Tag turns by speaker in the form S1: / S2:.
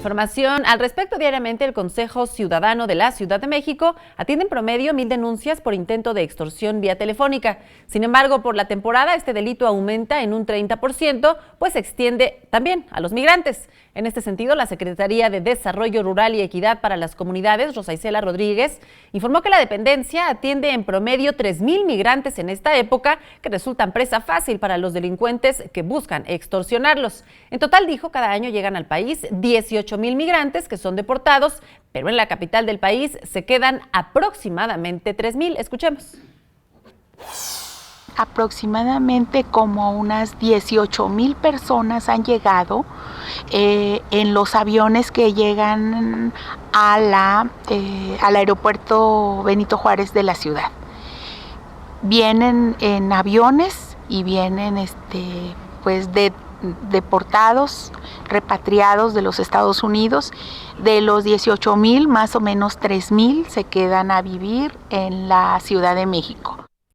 S1: Información al respecto. Diariamente el Consejo Ciudadano de la Ciudad de México atiende en promedio 1,000 denuncias por intento de extorsión vía telefónica. Sin embargo, por la temporada este delito aumenta en un 30%, pues se extiende también a los migrantes. En este sentido, la Secretaría de Desarrollo Rural y Equidad para las Comunidades, Rosa Isela Rodríguez, informó que la dependencia atiende en promedio 3,000 migrantes en esta época que resultan presa fácil para los delincuentes que buscan extorsionarlos. En total, dijo, cada año llegan al país 18,000 migrantes que son deportados, pero en la capital del país se quedan aproximadamente 3,000. Escuchemos.
S2: Aproximadamente como unas 18,000 personas han llegado en los aviones que llegan al aeropuerto Benito Juárez de la ciudad. Vienen en aviones y vienen deportados, repatriados de los Estados Unidos. De los 18,000, más o menos 3,000 se quedan a vivir en la Ciudad de México.